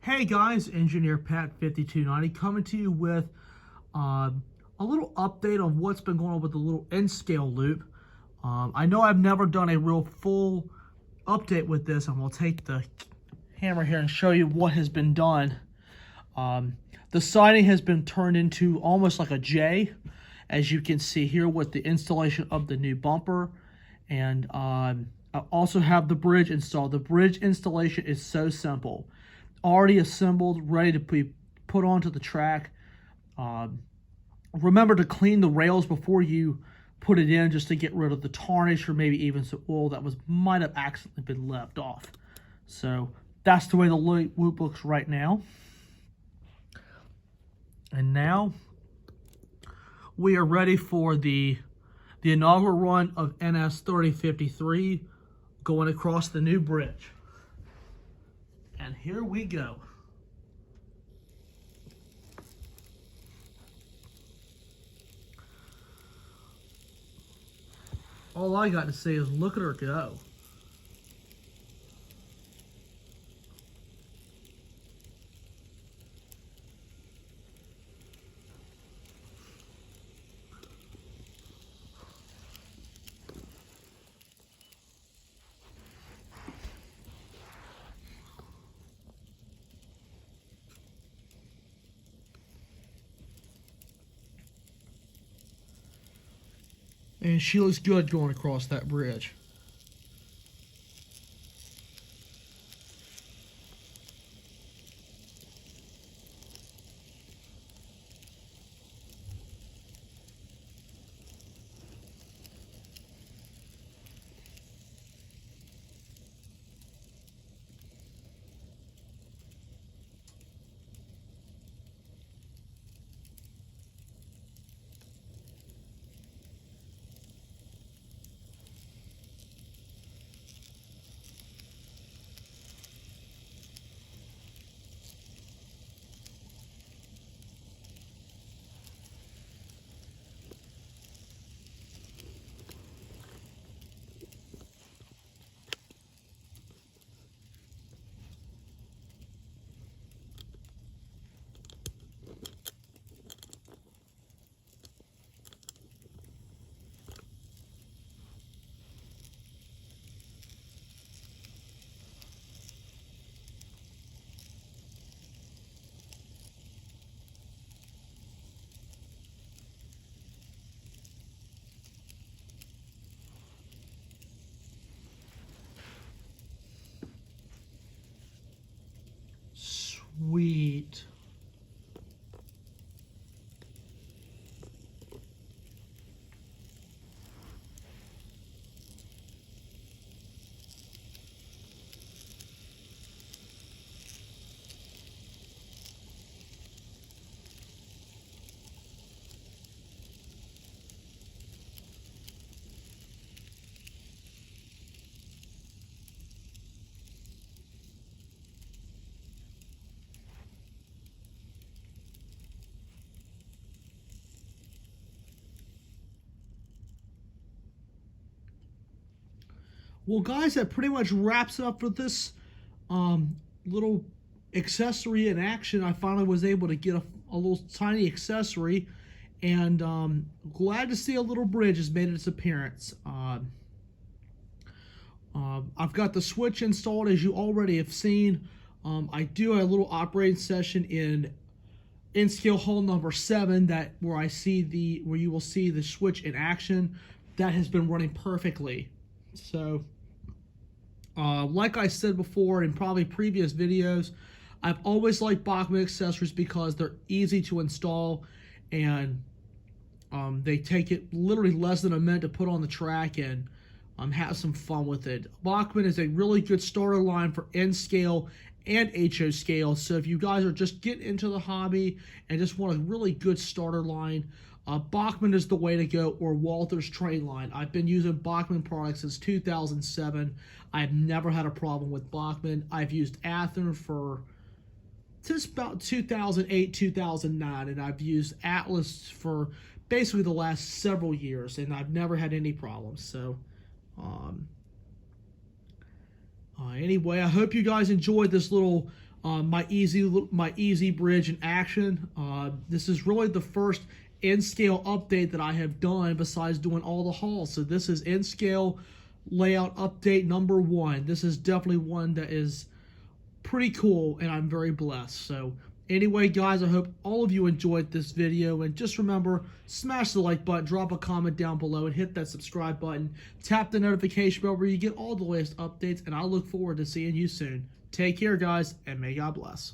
Hey guys, Engineer Pat 5290 coming to you with a little update on what's been going on with the little N-scale loop. I know I've never done a real full update with this. I'm going to take the hammer here and show you what has been done. The siding has been turned into almost like a J, as you can see here with the installation of the new bumper. And I also have the bridge installed. The bridge installation is so simple. Already assembled, ready to be put onto the track. Remember to clean the rails before you put it in, just to get rid of the tarnish or maybe even some oil that might have accidentally been left off. So that's the way the loop looks right now. And now we are ready for the inaugural run of NS 3053 going across the new bridge. And here we go. All I got to say is look at her go. And she looks good going across that bridge. Sweet. Well, guys, that pretty much wraps it up for this little accessory in action. I finally was able to get a little tiny accessory, and glad to see a little bridge has made its appearance. I've got the switch installed, as you already have seen. I do a little operating session in N-scale hole number 7, where you will see the switch in action. That has been running perfectly. So, like I said before in probably previous videos, I've always liked Bachmann accessories because they're easy to install, and they take it literally less than a minute to put on the track and have some fun with it. Bachmann is a really good starter line for N-scale and HO scale. So if you guys are just getting into the hobby and just want a really good starter line, Bachmann is the way to go, or Walther's train line. I've been using Bachmann products since 2007. I've never had a problem with Bachmann. I've used Athearn for since about 2008, 2009, and I've used Atlas for basically the last several years, and I've never had any problems. So, anyway, I hope you guys enjoyed this little my easy bridge in action. This is really the first N-Scale update that I have done besides doing all the hauls. So this is N-Scale layout update number 1. This is definitely one that is pretty cool, and I'm very blessed. So anyway, guys, I hope all of you enjoyed this video, and just remember, smash the like button, drop a comment down below, and hit that subscribe button. Tap the notification bell where you get all the latest updates, and I look forward to seeing you soon. Take care, guys, and may God bless.